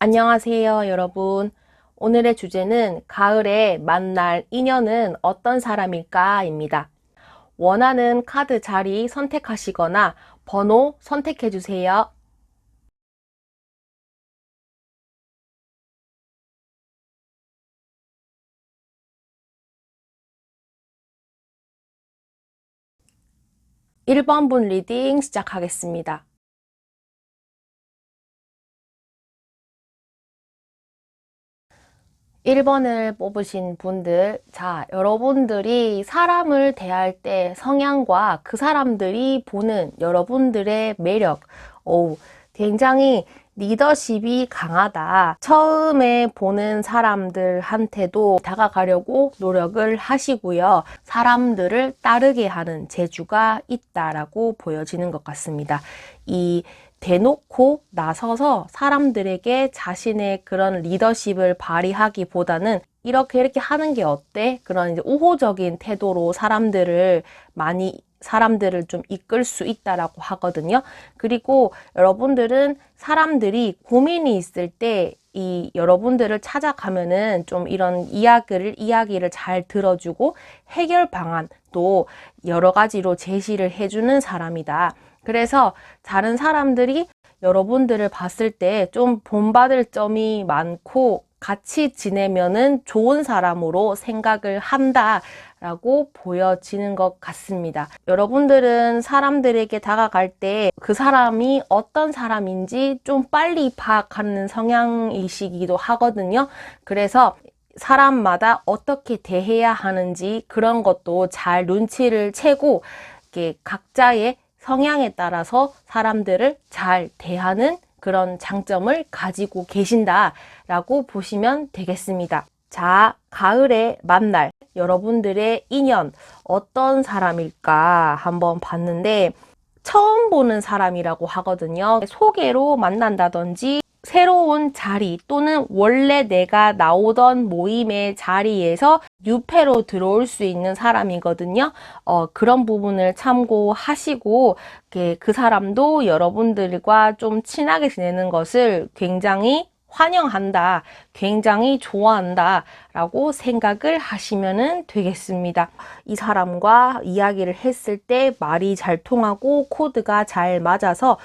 안녕하세요, 여러분. 오늘의 주제는 가을에 만날 인연은 어떤 사람일까입니다. 원하는 카드 자리 선택하시거나 번호 선택해 주세요. 1번 분 리딩 시작하겠습니다. 1번을 뽑으신 분들, 자, 여러분들이 사람을 대할 때 성향과 그 사람들이 보는 여러분들의 매력, 굉장히 리더십이 강하다. 처음에 보는 사람들한테도 다가가려고 노력을 하시고요. 사람들을 따르게 하는 재주가 있다라고 보여지는 것 같습니다. 이 대놓고 나서서 사람들에게 자신의 그런 리더십을 발휘하기보다는 이렇게 하는 게 어때? 그런 이제 우호적인 태도로 사람들을 좀 이끌 수 있다라고 하거든요. 그리고 여러분들은 사람들이 고민이 있을 때 여러분들을 찾아가면은 좀 이런 이야기를 잘 들어주고 해결 방안도 여러 가지로 제시를 해주는 사람이다. 그래서 다른 사람들이 여러분들을 봤을 때 좀 본받을 점이 많고 같이 지내면은 좋은 사람으로 생각을 한다라고 보여지는 것 같습니다. 여러분들은 사람들에게 다가갈 때 그 사람이 어떤 사람인지 좀 빨리 파악하는 성향이시기도 하거든요. 그래서 사람마다 어떻게 대해야 하는지 그런 것도 잘 눈치를 채고 이렇게 각자의 성향에 따라서 사람들을 잘 대하는 그런 장점을 가지고 계신다라고 보시면 되겠습니다. 자, 가을에 만날 여러분들의 인연 어떤 사람일까 한번 봤는데 처음 보는 사람이라고 하거든요. 소개로 만난다든지 새로운 자리 또는 원래 내가 나오던 모임의 자리에서 뉴페로 들어올 수 있는 사람이거든요. 그런 부분을 참고하시고 그 사람도 여러분들과 좀 친하게 지내는 것을 굉장히 환영한다, 굉장히 좋아한다 라고 생각을 하시면 되겠습니다. 이 사람과 이야기를 했을 때 말이 잘 통하고 코드가 잘 맞아서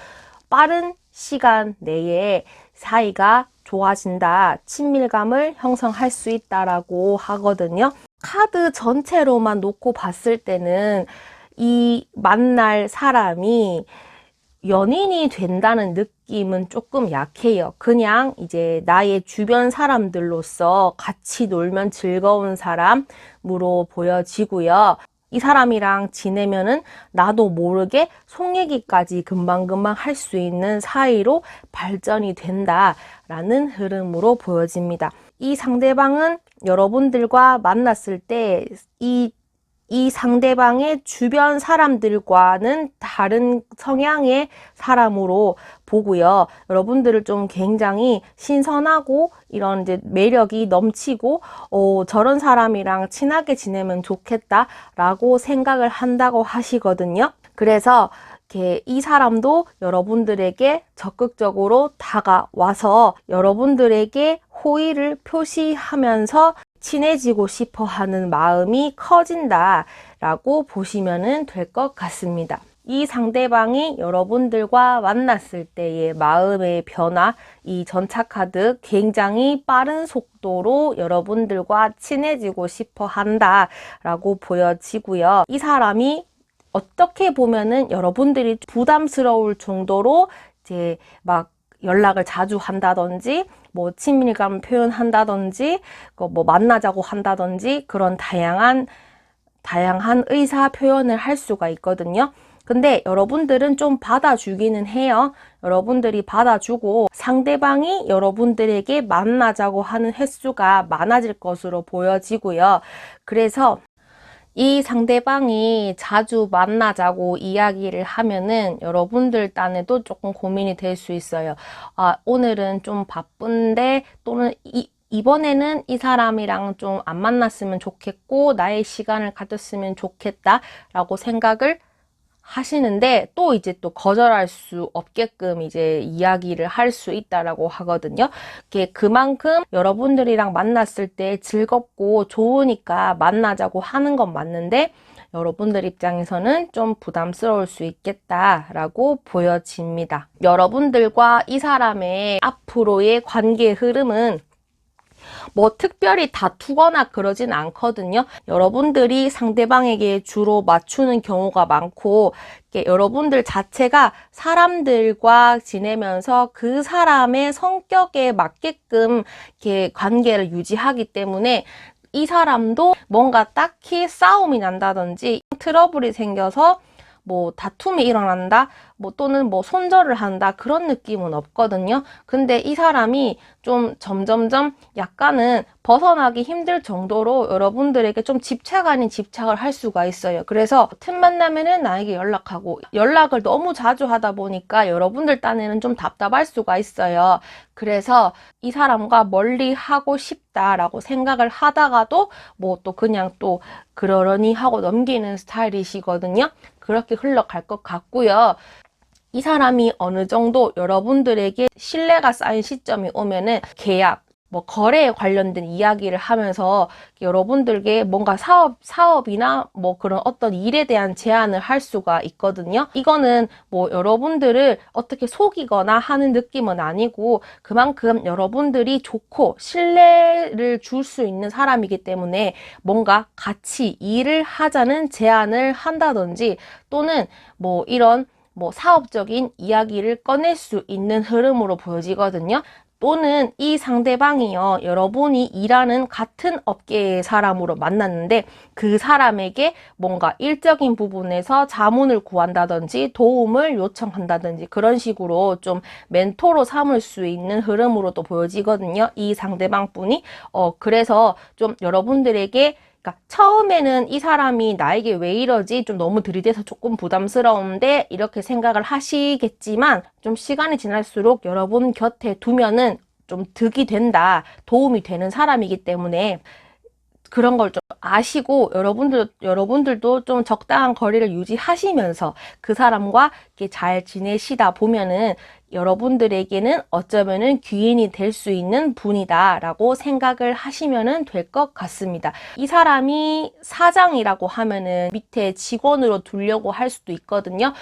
빠른 시간 내에 사이가 좋아진다, 친밀감을 형성할 수 있다라고 하거든요. 카드 전체로만 놓고 봤을 때는 이 만날 사람이 연인이 된다는 느낌은 조금 약해요. 그냥 이제 나의 주변 사람들로서 같이 놀면 즐거운 사람으로 보여지고요. 이 사람이랑 지내면은 나도 모르게 속 얘기까지 금방금방 할 수 있는 사이로 발전이 된다라는 흐름으로 보여집니다. 이 상대방은 여러분들과 만났을 때 이 상대방의 주변 사람들과는 다른 성향의 사람으로 보고요. 여러분들을 좀 굉장히 신선하고 이런 이제 매력이 넘치고 저런 사람이랑 친하게 지내면 좋겠다라고 생각을 한다고 하시거든요. 그래서 이 사람도 여러분들에게 적극적으로 다가와서 여러분들에게 호의를 표시하면서 친해지고 싶어 하는 마음이 커진다라고 보시면 될 것 같습니다. 이 상대방이 여러분들과 만났을 때의 마음의 변화, 이 전차카드 굉장히 빠른 속도로 여러분들과 친해지고 싶어 한다라고 보여지고요. 이 사람이 어떻게 보면은 여러분들이 부담스러울 정도로 이제 막 연락을 자주 한다든지 뭐 친밀감 표현한다든지 뭐 만나자고 한다든지 그런 다양한 의사 표현을 할 수가 있거든요. 근데 여러분들은 좀 받아주기는 해요. 여러분들이 받아주고 상대방이 여러분들에게 만나자고 하는 횟수가 많아질 것으로 보여지고요. 그래서 이 상대방이 자주 만나자고 이야기를 하면은 여러분들 딴에도 조금 고민이 될 수 있어요. 오늘은 좀 바쁜데 또는 이번에는 이 사람이랑 좀 안 만났으면 좋겠고 나의 시간을 가졌으면 좋겠다라고 생각을 하시는데 또 이제 또 거절할 수 없게끔 이제 이야기를 할 수 있다라고 하거든요. 그만큼 여러분들이랑 만났을 때 즐겁고 좋으니까 만나자고 하는 건 맞는데 여러분들 입장에서는 좀 부담스러울 수 있겠다라고 보여집니다. 여러분들과 이 사람의 앞으로의 관계 흐름은 뭐 특별히 다투거나 그러진 않거든요. 여러분들이 상대방에게 주로 맞추는 경우가 많고, 여러분들 자체가 사람들과 지내면서 그 사람의 성격에 맞게끔 이렇게 관계를 유지하기 때문에 이 사람도 뭔가 딱히 싸움이 난다든지 트러블이 생겨서 뭐 다툼이 일어난다, 뭐 또는 뭐 손절을 한다, 그런 느낌은 없거든요. 근데 이 사람이 좀 점점점 약간은 벗어나기 힘들 정도로 여러분들에게 좀 집착 아닌 집착을 할 수가 있어요. 그래서 틈만 나면은 나에게 연락하고, 연락을 너무 자주 하다 보니까 여러분들 딴에는 좀 답답할 수가 있어요. 그래서 이 사람과 멀리 하고 싶다라고 생각을 하다가도 뭐 또 그냥 또 그러려니 하고 넘기는 스타일이시거든요. 그렇게 흘러갈 것 같고요. 이 사람이 어느 정도 여러분들에게 신뢰가 쌓인 시점이 오면은 계약, 뭐 거래에 관련된 이야기를 하면서 여러분들께 뭔가 사업이나 뭐 그런 어떤 일에 대한 제안을 할 수가 있거든요. 이거는 뭐 여러분들을 어떻게 속이거나 하는 느낌은 아니고 그만큼 여러분들이 좋고 신뢰를 줄 수 있는 사람이기 때문에 뭔가 같이 일을 하자는 제안을 한다든지 또는 뭐 이런 뭐 사업적인 이야기를 꺼낼 수 있는 흐름으로 보여지거든요. 또는 이 상대방이요, 여러분이 일하는 같은 업계의 사람으로 만났는데 그 사람에게 뭔가 일적인 부분에서 자문을 구한다든지 도움을 요청한다든지 그런 식으로 좀 멘토로 삼을 수 있는 흐름으로도 보여지거든요. 이 상대방 분이. 그래서 좀 여러분들에게, 그러니까 처음에는 이 사람이 나에게 왜 이러지? 좀 너무 들이대서 조금 부담스러운데 이렇게 생각을 하시겠지만 좀 시간이 지날수록 여러분 곁에 두면은 좀 득이 된다, 도움이 되는 사람이기 때문에 그런 걸 좀 아시고 여러분들도 좀 적당한 거리를 유지하시면서 그 사람과 이렇게 잘 지내시다 보면은 여러분들에게는 어쩌면은 귀인이 될 수 있는 분이다라고 생각을 하시면은 될 것 같습니다. 이 사람이 사장이라고 하면은 밑에 직원으로 두려고 할 수도 있거든요.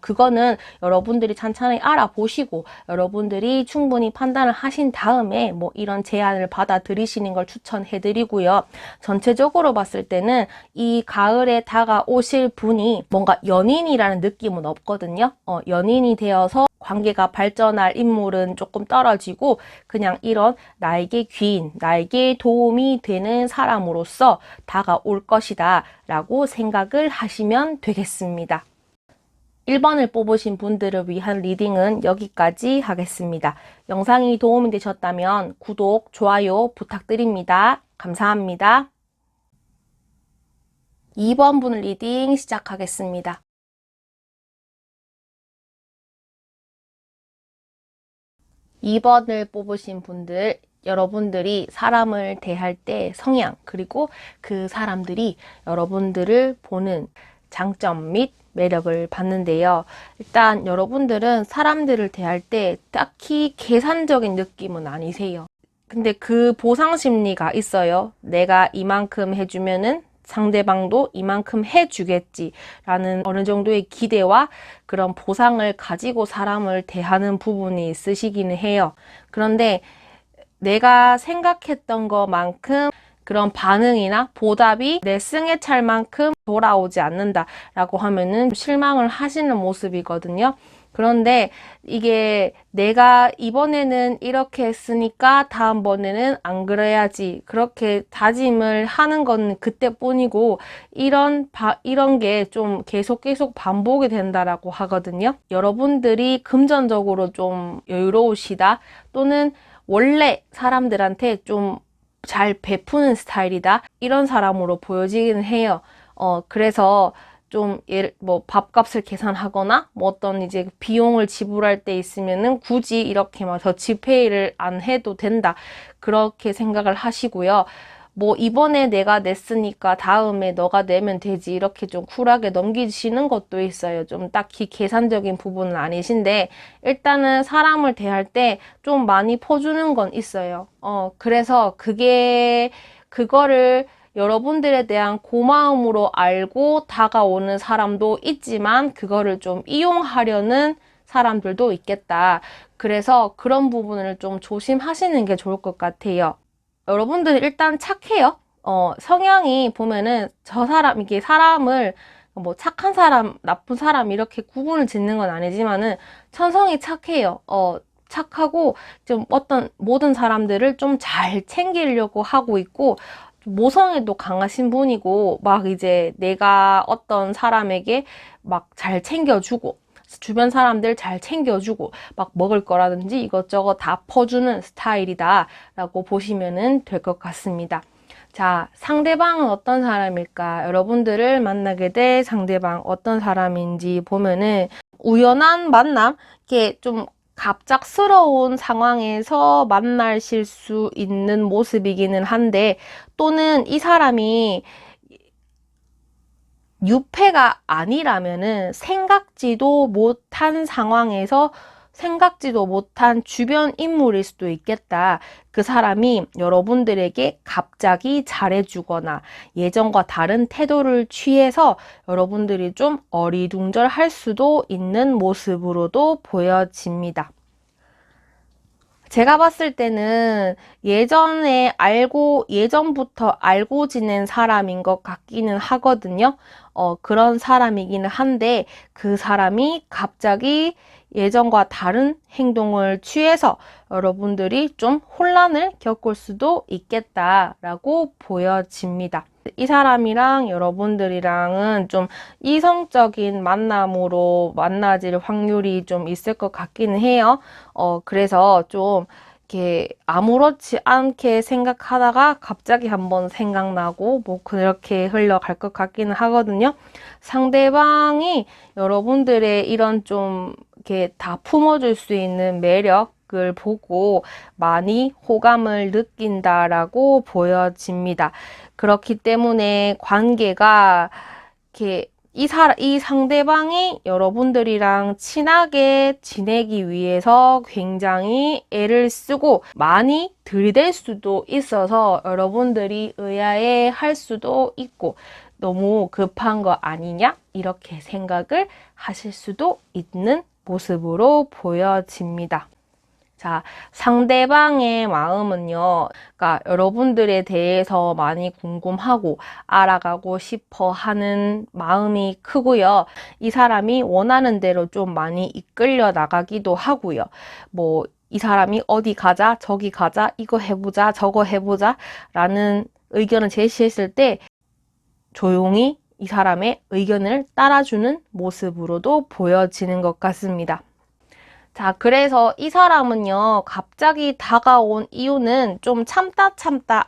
그거는 여러분들이 찬찬히 알아보시고 여러분들이 충분히 판단을 하신 다음에 뭐 이런 제안을 받아들이시는 걸 추천해드리고요. 전체적으로 봤을 때는 이 가을에 다가오실 분이 뭔가 연인이라는 느낌은 없거든요. 연인이 되어서 관계가 발전할 인물은 조금 떨어지고 그냥 이런 나에게 귀인, 나에게 도움이 되는 사람으로서 다가올 것이다 라고 생각을 하시면 되겠습니다. 1번을 뽑으신 분들을 위한 리딩은 여기까지 하겠습니다. 영상이 도움이 되셨다면 구독, 좋아요 부탁드립니다. 감사합니다. 2번 분 리딩 시작하겠습니다. 2번을 뽑으신 분들, 여러분들이 사람을 대할 때 성향, 그리고 그 사람들이 여러분들을 보는 장점 및 매력을 봤는데요. 일단 여러분들은 사람들을 대할 때 딱히 계산적인 느낌은 아니세요. 근데 그 보상 심리가 있어요. 내가 이만큼 해주면은 상대방도 이만큼 해주겠지라는 어느 정도의 기대와 그런 보상을 가지고 사람을 대하는 부분이 있으시기는 해요. 그런데 내가 생각했던 것만큼 그런 반응이나 보답이 내 승에 찰 만큼 돌아오지 않는다라고 하면은 실망을 하시는 모습이거든요. 그런데 이게 내가 이번에는 이렇게 했으니까 다음번에는 안 그래야지, 그렇게 다짐을 하는 건 그때뿐이고 이런 게 좀 계속 반복이 된다라고 하거든요. 여러분들이 금전적으로 좀 여유로우시다, 또는 원래 사람들한테 좀 잘 베푸는 스타일이다, 이런 사람으로 보여지기는 해요. 그래서 좀 뭐 밥값을 계산하거나 뭐 어떤 이제 비용을 지불할 때 있으면은 굳이 이렇게 막 더치페이를 안 해도 된다, 그렇게 생각을 하시고요. 뭐 이번에 내가 냈으니까 다음에 너가 내면 되지 이렇게 좀 쿨하게 넘기시는 것도 있어요. 좀 딱히 계산적인 부분은 아니신데 일단은 사람을 대할 때 좀 많이 퍼주는 건 있어요. 그래서 그거를 여러분들에 대한 고마움으로 알고 다가오는 사람도 있지만 그거를 좀 이용하려는 사람들도 있겠다. 그래서 그런 부분을 좀 조심하시는 게 좋을 것 같아요. 여러분들 일단 착해요. 성향이 보면은 저 사람, 이게 사람을 뭐 착한 사람, 나쁜 사람 이렇게 구분을 짓는 건 아니지만은 천성이 착해요. 착하고 좀 어떤 모든 사람들을 좀 잘 챙기려고 하고 있고 모성애도 강하신 분이고 막 이제 내가 어떤 사람에게 막 잘 챙겨주고 주변 사람들 잘 챙겨주고 막 먹을 거라든지 이것저것 다 퍼주는 스타일이다 라고 보시면 될 것 같습니다. 자, 상대방은 어떤 사람일까? 여러분들을 만나게 될 상대방 어떤 사람인지 보면은 우연한 만남, 이렇게 좀 갑작스러운 상황에서 만나실 수 있는 모습이기는 한데 또는 이 사람이 유패가 아니라면은 생각지도 못한 상황에서 생각지도 못한 주변 인물일 수도 있겠다. 그 사람이 여러분들에게 갑자기 잘해주거나 예전과 다른 태도를 취해서 여러분들이 좀 어리둥절할 수도 있는 모습으로도 보여집니다. 제가 봤을 때는 예전부터 알고 지낸 사람인 것 같기는 하거든요. 그런 사람이기는 한데, 그 사람이 갑자기 예전과 다른 행동을 취해서 여러분들이 좀 혼란을 겪을 수도 있겠다라고 보여집니다. 이 사람이랑 여러분들이랑은 좀 이성적인 만남으로 만나질 확률이 좀 있을 것 같기는 해요. 그래서 좀 이렇게 아무렇지 않게 생각하다가 갑자기 한번 생각나고 뭐 그렇게 흘러갈 것 같기는 하거든요. 상대방이 여러분들의 이런 좀 이렇게 다 품어줄 수 있는 매력을 보고 많이 호감을 느낀다라고 보여집니다. 그렇기 때문에 관계가 이렇게 이 상대방이 여러분들이랑 친하게 지내기 위해서 굉장히 애를 쓰고 많이 들이댈 수도 있어서 여러분들이 의아해 할 수도 있고 너무 급한 거 아니냐? 이렇게 생각을 하실 수도 있는 모습으로 보여집니다. 자, 상대방의 마음은요, 그러니까 여러분들에 대해서 많이 궁금하고 알아가고 싶어 하는 마음이 크고요. 이 사람이 원하는 대로 좀 많이 이끌려 나가기도 하고요. 뭐, 이 사람이 어디 가자, 저기 가자, 이거 해보자, 저거 해보자, 라는 의견을 제시했을 때 조용히 이 사람의 의견을 따라주는 모습으로도 보여지는 것 같습니다. 자, 그래서 이 사람은요, 갑자기 다가온 이유는 좀 참다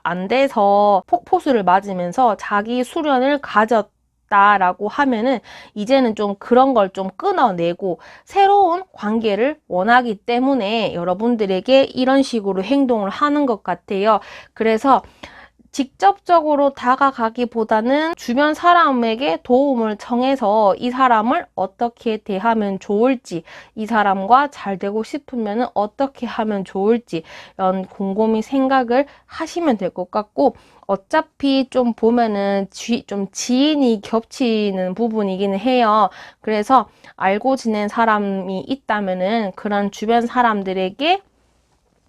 안 돼서 폭포수를 맞으면서 자기 수련을 가졌다라고 하면은 이제는 좀 그런 걸 좀 끊어내고 새로운 관계를 원하기 때문에 여러분들에게 이런 식으로 행동을 하는 것 같아요. 그래서 직접적으로 다가가기보다는 주변 사람에게 도움을 청해서 이 사람을 어떻게 대하면 좋을지, 이 사람과 잘 되고 싶으면 어떻게 하면 좋을지 이런 곰곰이 생각을 하시면 될 것 같고 어차피 좀 보면은 좀 지인이 겹치는 부분이기는 해요. 그래서 알고 지낸 사람이 있다면은 그런 주변 사람들에게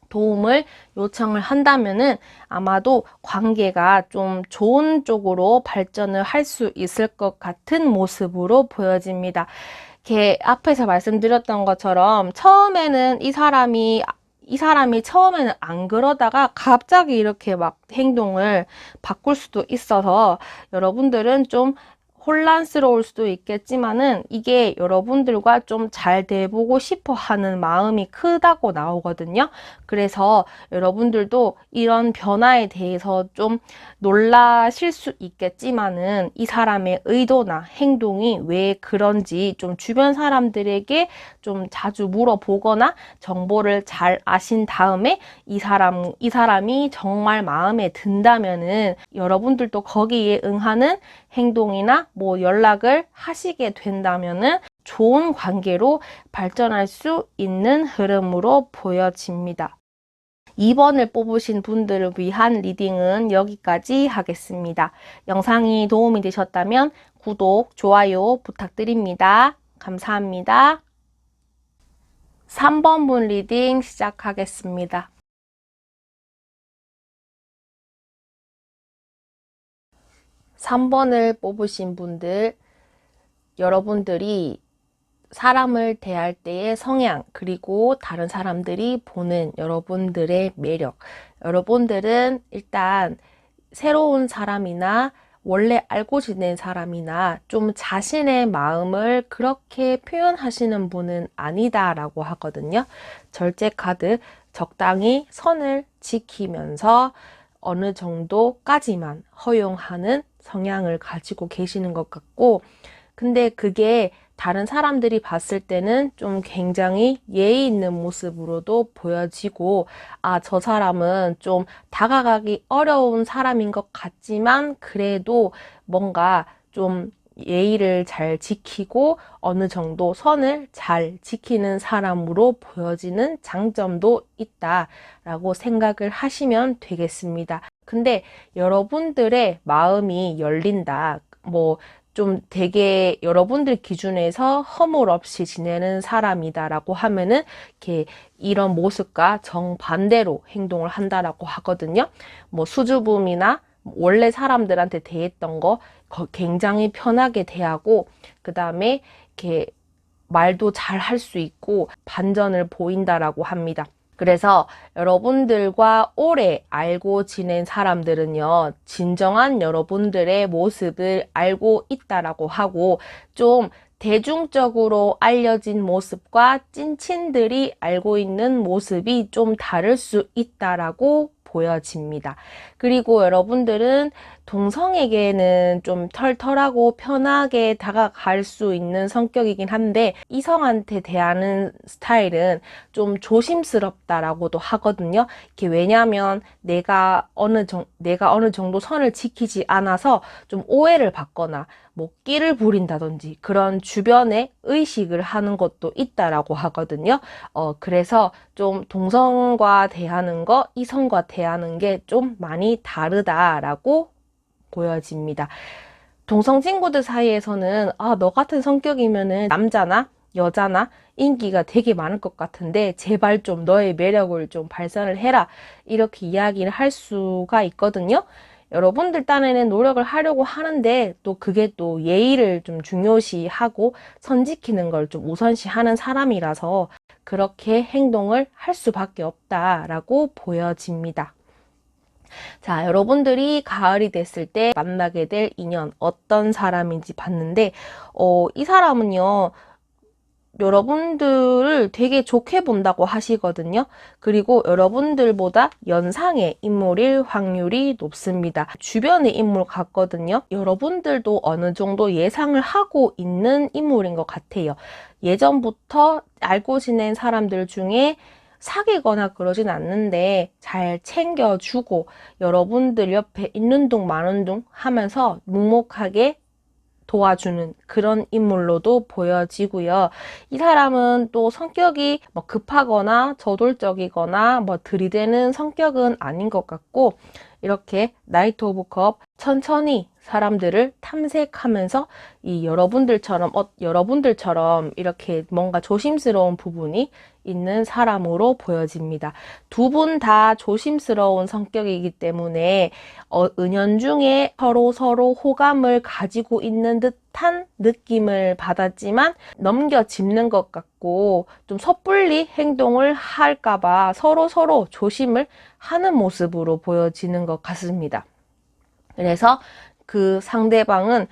도움을 요청을 한다면은 아마도 관계가 좀 좋은 쪽으로 발전을 할 수 있을 것 같은 모습으로 보여집니다. 이렇게 앞에서 말씀드렸던 것처럼 처음에는 이 사람이 처음에는 안 그러다가 갑자기 이렇게 막 행동을 바꿀 수도 있어서 여러분들은 좀 혼란스러울 수도 있겠지만은 이게 여러분들과 좀 잘 돼보고 싶어 하는 마음이 크다고 나오거든요. 그래서 여러분들도 이런 변화에 대해서 좀 놀라실 수 있겠지만은 이 사람의 의도나 행동이 왜 그런지 좀 주변 사람들에게 좀 자주 물어보거나 정보를 잘 아신 다음에 이 사람이 정말 마음에 든다면은 여러분들도 거기에 응하는 행동이나 뭐 연락을 하시게 된다면은 좋은 관계로 발전할 수 있는 흐름으로 보여집니다. 2번을 뽑으신 분들을 위한 리딩은 여기까지 하겠습니다. 영상이 도움이 되셨다면 구독, 좋아요 부탁드립니다. 감사합니다. 3번 분 리딩 시작하겠습니다. 3번을 뽑으신 분들, 여러분들이 사람을 대할 때의 성향, 그리고 다른 사람들이 보는 여러분들의 매력. 여러분들은 일단 새로운 사람이나 원래 알고 지낸 사람이나 좀 자신의 마음을 그렇게 표현하시는 분은 아니다라고 하거든요. 절제 카드, 적당히 선을 지키면서 어느 정도까지만 허용하는 성향을 가지고 계시는 것 같고, 근데 그게 다른 사람들이 봤을 때는 좀 굉장히 예의 있는 모습으로도 보여지고, 아, 저 사람은 좀 다가가기 어려운 사람인 것 같지만 그래도 뭔가 좀 예의를 잘 지키고 어느 정도 선을 잘 지키는 사람으로 보여지는 장점도 있다라고 생각을 하시면 되겠습니다. 근데 여러분들의 마음이 열린다. 좀 되게 여러분들 기준에서 허물 없이 지내는 사람이다라고 하면은 이렇게 이런 모습과 정반대로 행동을 한다라고 하거든요. 수줍음이나 원래 사람들한테 대했던 거 굉장히 편하게 대하고, 그 다음에 이렇게 말도 잘 할 수 있고 반전을 보인다라고 합니다. 그래서 여러분들과 오래 알고 지낸 사람들은요, 진정한 여러분들의 모습을 알고 있다라고 하고, 좀 대중적으로 알려진 모습과 찐친들이 알고 있는 모습이 좀 다를 수 있다라고 보여집니다. 그리고 여러분들은 동성에게는 좀 털털하고 편하게 다가갈 수 있는 성격이긴 한데, 이성한테 대하는 스타일은 좀 조심스럽다라고도 하거든요. 이게 왜냐하면 내가 어느 정도 선을 지키지 않아서 좀 오해를 받거나 끼를 부린다든지 그런 주변에 의식을 하는 것도 있다라고 하거든요. 그래서 좀 동성과 대하는 거, 이성과 대하는 게 좀 많이 다르다라고 보여집니다. 동성 친구들 사이에서는 너 같은 성격이면은 남자나 여자나 인기가 되게 많을 것 같은데 제발 좀 너의 매력을 좀 발산을 해라, 이렇게 이야기를 할 수가 있거든요. 여러분들 딴에는 노력을 하려고 하는데 또 그게 또 예의를 좀 중요시하고 선 지키는 걸 좀 우선시하는 사람이라서 그렇게 행동을 할 수밖에 없다라고 보여집니다. 자, 여러분들이 가을이 됐을 때 만나게 될 인연 어떤 사람인지 봤는데, 이 사람은요, 여러분들을 되게 좋게 본다고 하시거든요. 그리고 여러분들보다 연상의 인물일 확률이 높습니다. 주변의 인물 같거든요. 여러분들도 어느 정도 예상을 하고 있는 인물인 것 같아요. 예전부터 알고 지낸 사람들 중에 사귀거나 그러진 않는데 잘 챙겨주고 여러분들 옆에 있는 둥 마는 둥 하면서 묵묵하게 도와주는 그런 인물로도 보여지고요. 이 사람은 또 성격이 급하거나 저돌적이거나 들이대는 성격은 아닌 것 같고, 이렇게 나이트 오브 컵 천천히 사람들을 탐색하면서 이 여러분들처럼 이렇게 뭔가 조심스러운 부분이 있는 사람으로 보여집니다. 두 분 다 조심스러운 성격이기 때문에 은연중에 서로 호감을 가지고 있는 듯한 느낌을 받았지만 넘겨짚는 것 같고 좀 섣불리 행동을 할까봐 서로 조심을 하는 모습으로 보여지는 것 같습니다. 그래서 그 상대방은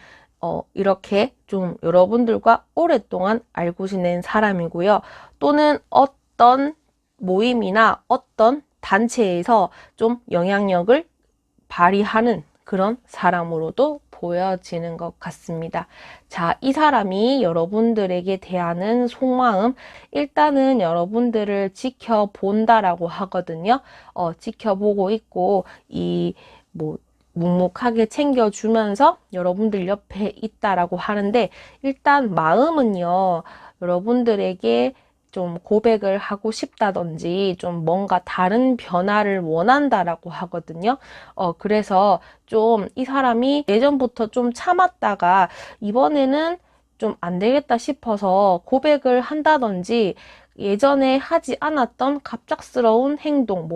이렇게 좀 여러분들과 오랫동안 알고 지낸 사람이고요. 또는 어떤 모임이나 어떤 단체에서 좀 영향력을 발휘하는 그런 사람으로도 보여지는 것 같습니다. 자, 이 사람이 여러분들에게 대하는 속마음, 일단은 여러분들을 지켜본다라고 하거든요. 지켜보고 있고, 묵묵하게 챙겨주면서 여러분들 옆에 있다라고 하는데, 일단 마음은요, 여러분들에게 좀 고백을 하고 싶다든지 좀 뭔가 다른 변화를 원한다라고 하거든요. 그래서 좀 이 사람이 예전부터 좀 참았다가 이번에는 좀 안 되겠다 싶어서 고백을 한다든지 예전에 하지 않았던 갑작스러운 행동,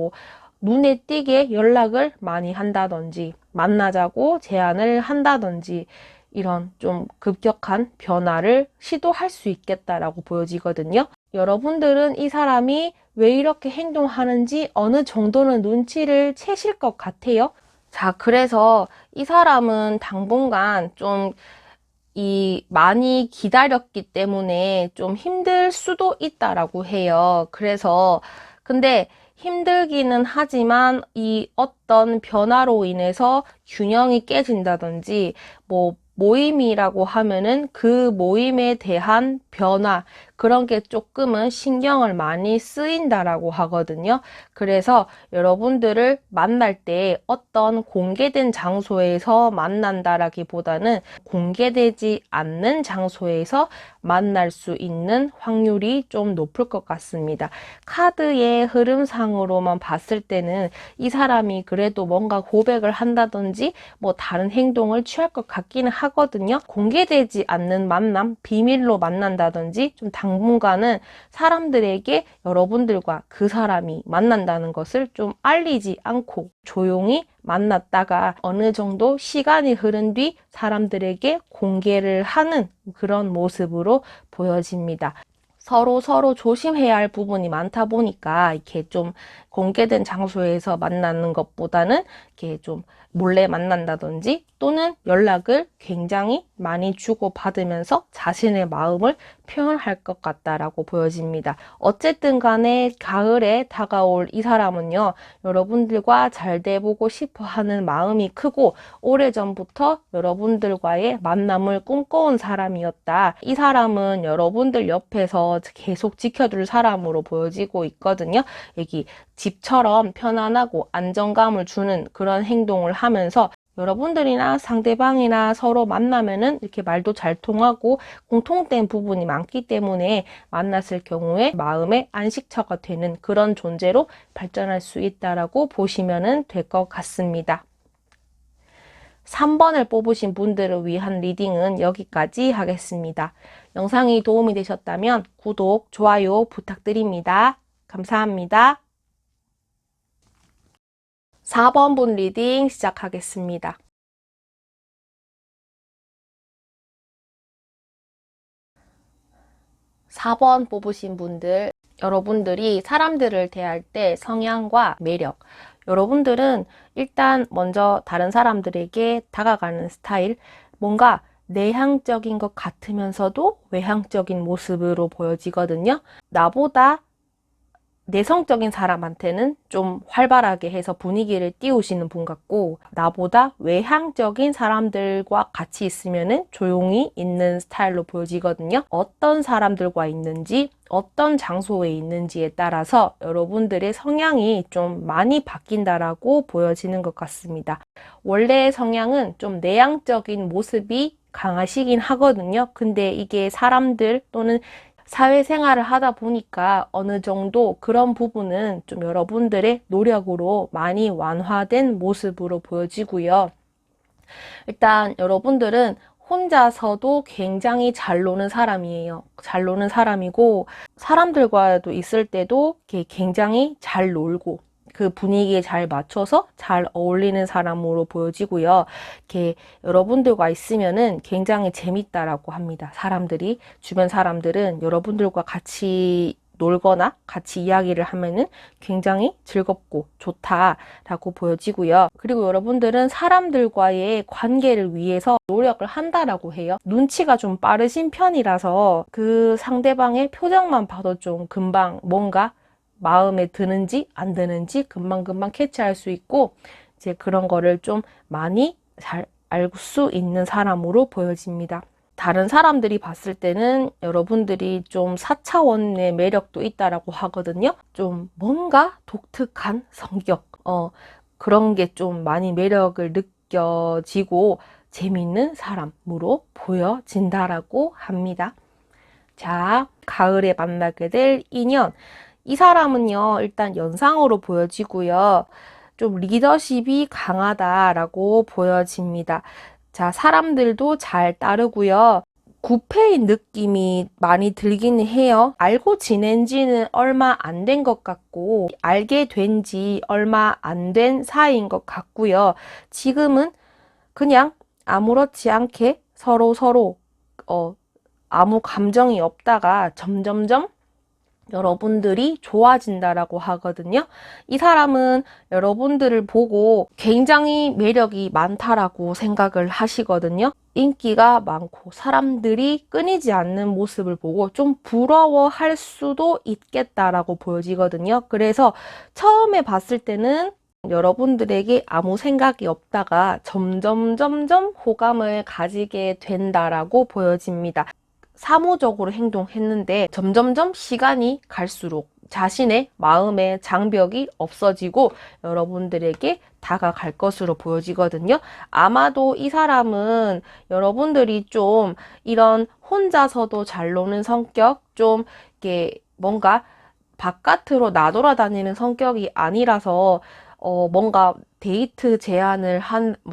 눈에 띄게 연락을 많이 한다든지 만나자고 제안을 한다든지 이런 좀 급격한 변화를 시도할 수 있겠다라고 보여지거든요. 여러분들은 이 사람이 왜 이렇게 행동하는지 어느 정도는 눈치를 채실 것 같아요. 자, 그래서 이 사람은 당분간 좀 많이 기다렸기 때문에 좀 힘들 수도 있다라고 해요. 그래서, 근데 힘들기는 하지만 이 어떤 변화로 인해서 균형이 깨진다든지, 모임이라고 하면은 그 모임에 대한 변화, 그런 게 조금은 신경을 많이 쓰인다라고 하거든요. 그래서 여러분들을 만날 때 어떤 공개된 장소에서 만난다라기보다는 공개되지 않는 장소에서 만날 수 있는 확률이 좀 높을 것 같습니다. 카드의 흐름상으로만 봤을 때는 이 사람이 그래도 뭔가 고백을 한다든지 다른 행동을 취할 것 같기는 하거든요. 공개되지 않는 만남, 비밀로 만난다든지 좀 당분간은 사람들에게 여러분들과 그 사람이 만난다는 것을 좀 알리지 않고 조용히 만났다가 어느 정도 시간이 흐른 뒤 사람들에게 공개를 하는 그런 모습으로 보여집니다. 서로 조심해야 할 부분이 많다 보니까 이렇게 좀 공개된 장소에서 만나는 것보다는 이렇게 좀 몰래 만난다든지 또는 연락을 굉장히 많이 주고받으면서 자신의 마음을 표현할 것 같다라고 보여집니다. 어쨌든 간에 가을에 다가올 이 사람은요, 여러분들과 잘 돼보고 싶어 하는 마음이 크고 오래전부터 여러분들과의 만남을 꿈꿔온 사람이었다. 이 사람은 여러분들 옆에서 계속 지켜줄 사람으로 보여지고 있거든요. 여기 집처럼 편안하고 안정감을 주는 그런 행동을 하면서 여러분들이나 상대방이나 서로 만나면은 이렇게 말도 잘 통하고 공통된 부분이 많기 때문에 만났을 경우에 마음의 안식처가 되는 그런 존재로 발전할 수 있다라고 보시면 될 것 같습니다. 3번을 뽑으신 분들을 위한 리딩은 여기까지 하겠습니다. 영상이 도움이 되셨다면 구독, 좋아요 부탁드립니다. 감사합니다. 4번 분 리딩 시작하겠습니다. (4번) 뽑으신 분들, 여러분들이 사람들을 대할 때 성향과 매력, 여러분들은 일단 먼저 다른 사람들에게 다가가는 스타일, 뭔가 내향적인 것 같으면서도 외향적인 모습으로 보여지거든요. 나보다 내성적인 사람한테는 좀 활발하게 해서 분위기를 띄우시는 분 같고, 나보다 외향적인 사람들과 같이 있으면은 조용히 있는 스타일로 보여지거든요. 어떤 사람들과 있는지, 어떤 장소에 있는지에 따라서 여러분들의 성향이 좀 많이 바뀐다라고 보여지는 것 같습니다. 원래의 성향은 좀 내향적인 모습이 강하시긴 하거든요. 근데 이게 사람들 또는 사회생활을 하다 보니까 어느 정도 그런 부분은 좀 여러분들의 노력으로 많이 완화된 모습으로 보여지고요. 일단 여러분들은 혼자서도 굉장히 잘 노는 사람이에요. 잘 노는 사람이고 사람들과도 있을 때도 굉장히 잘 놀고 그 분위기에 잘 맞춰서 잘 어울리는 사람으로 보여지고요. 이렇게 여러분들과 있으면은 굉장히 재밌다라고 합니다. 주변 사람들은 여러분들과 같이 놀거나 같이 이야기를 하면은 굉장히 즐겁고 좋다라고 보여지고요. 그리고 여러분들은 사람들과의 관계를 위해서 노력을 한다라고 해요. 눈치가 좀 빠르신 편이라서 그 상대방의 표정만 봐도 좀 금방 뭔가 마음에 드는지 안 드는지 금방금방 캐치할 수 있고, 이제 그런 거를 좀 많이 잘 알 수 있는 사람으로 보여집니다. 다른 사람들이 봤을 때는 여러분들이 좀 4차원의 매력도 있다라고 하거든요. 좀 뭔가 독특한 성격, 그런 게 좀 많이 매력을 느껴지고 재미있는 사람으로 보여진다라고 합니다. 자, 가을에 만나게 될 인연. 이 사람은요, 일단 연상으로 보여지고요. 좀 리더십이 강하다라고 보여집니다. 자, 사람들도 잘 따르고요. 구패인 느낌이 많이 들기는 해요. 알고 지낸 지는 얼마 안 된 것 같고, 알게 된 지 얼마 안 된 사이인 것 같고요. 지금은 그냥 아무렇지 않게 서로 아무 감정이 없다가 점점점 여러분들이 좋아진다라고 하거든요. 이 사람은 여러분들을 보고 굉장히 매력이 많다라고 생각을 하시거든요. 인기가 많고 사람들이 끊이지 않는 모습을 보고 좀 부러워할 수도 있겠다라고 보여지거든요. 그래서 처음에 봤을 때는 여러분들에게 아무 생각이 없다가 점점 호감을 가지게 된다라고 보여집니다. 사무적으로 행동했는데 점점점 시간이 갈수록 자신의 마음의 장벽이 없어지고 여러분들에게 다가갈 것으로 보여지거든요. 아마도 이 사람은 여러분들이 좀 이런 혼자서도 잘 노는 성격, 좀 이렇게 뭔가 바깥으로 나돌아다니는 성격이 아니라서 뭔가 데이트 제안을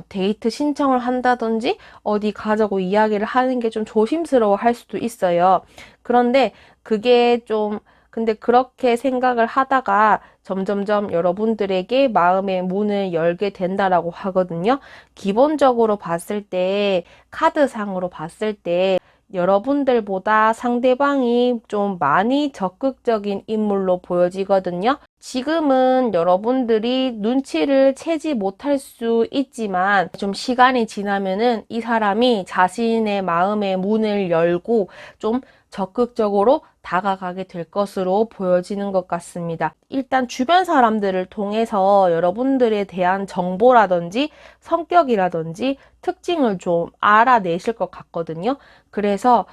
데이트 신청을 한다든지 어디 가자고 이야기를 하는 게 좀 조심스러워 할 수도 있어요. 그런데 근데 그렇게 생각을 하다가 점점점 여러분들에게 마음의 문을 열게 된다라고 하거든요. 기본적으로 봤을 때, 카드상으로 봤을 때, 여러분들보다 상대방이 좀 많이 적극적인 인물로 보여지거든요. 지금은 여러분들이 눈치를 채지 못할 수 있지만 좀 시간이 지나면은 이 사람이 자신의 마음의 문을 열고 좀 적극적으로 다가가게 될 것으로 보여지는 것 같습니다. 일단 주변 사람들을 통해서 여러분들에 대한 정보라든지 성격이라든지 특징을 좀 알아내실 것 같거든요. 그래서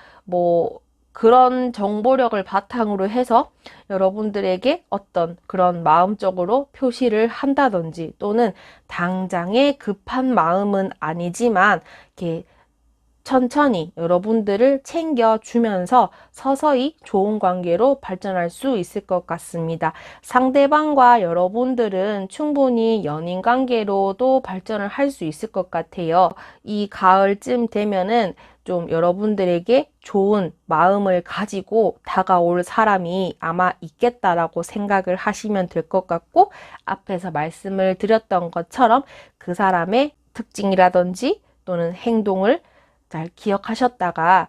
그런 정보력을 바탕으로 해서 여러분들에게 어떤 그런 마음적으로 표시를 한다든지 또는 당장의 급한 마음은 아니지만 이렇게 천천히 여러분들을 챙겨주면서 서서히 좋은 관계로 발전할 수 있을 것 같습니다. 상대방과 여러분들은 충분히 연인 관계로도 발전을 할 수 있을 것 같아요. 이 가을쯤 되면은 좀 여러분들에게 좋은 마음을 가지고 다가올 사람이 아마 있겠다라고 생각을 하시면 될 것 같고, 앞에서 말씀을 드렸던 것처럼 그 사람의 특징이라든지 또는 행동을 잘 기억하셨다가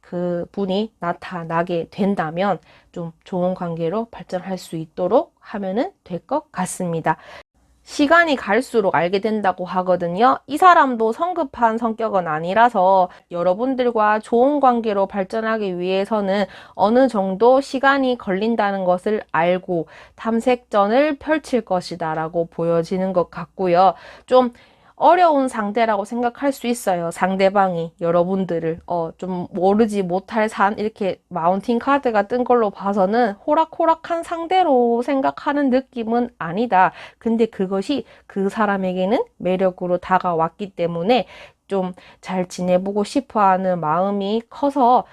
그 분이 나타나게 된다면 좀 좋은 관계로 발전할 수 있도록 하면은 될 것 같습니다. 시간이 갈수록 알게 된다고 하거든요. 이 사람도 성급한 성격은 아니라서 여러분들과 좋은 관계로 발전하기 위해서는 어느 정도 시간이 걸린다는 것을 알고 탐색전을 펼칠 것이다 라고 보여지는 것 같고요. 좀 어려운 상대라고 생각할 수 있어요. 상대방이 여러분들을 좀 모르지 못할 산, 이렇게 마운틴 카드가 뜬 걸로 봐서는 호락호락한 상대로 생각하는 느낌은 아니다. 근데 그것이 그 사람에게는 매력으로 다가왔기 때문에 좀 잘 지내보고 싶어 하는 마음이 커서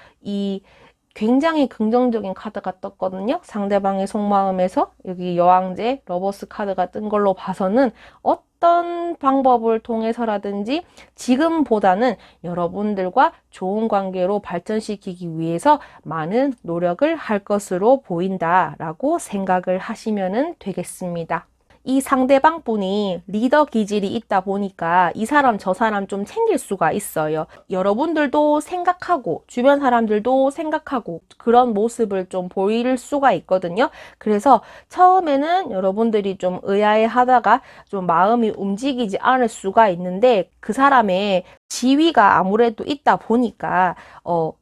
굉장히 긍정적인 카드가 떴거든요. 상대방의 속마음에서 여기 여왕제 러버스 카드가 뜬 걸로 봐서는 어떤 방법을 통해서라든지 지금보다는 여러분들과 좋은 관계로 발전시키기 위해서 많은 노력을 할 것으로 보인다라고 생각을 하시면 되겠습니다. 이 상대방 분이 리더 기질이 있다 보니까 이 사람 저 사람 좀 챙길 수가 있어요. 여러분들도 생각하고 주변 사람들도 생각하고 그런 모습을 좀 보일 수가 있거든요. 그래서 처음에는 여러분들이 좀 의아해 하다가 좀 마음이 움직이지 않을 수가 있는데 그 사람의 지위가 아무래도 있다 보니까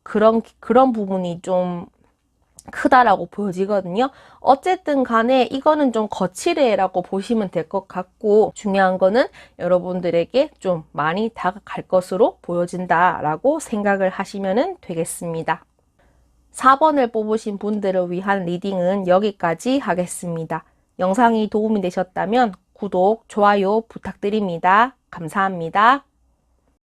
그런 부분이 좀 크다라고 보여지거든요. 어쨌든 간에 이거는 좀 거치대라고 보시면 될 것 같고 중요한 거는 여러분들에게 좀 많이 다가갈 것으로 보여진다라고 생각을 하시면 되겠습니다. 4번을 뽑으신 분들을 위한 리딩은 여기까지 하겠습니다. 영상이 도움이 되셨다면 구독, 좋아요 부탁드립니다. 감사합니다.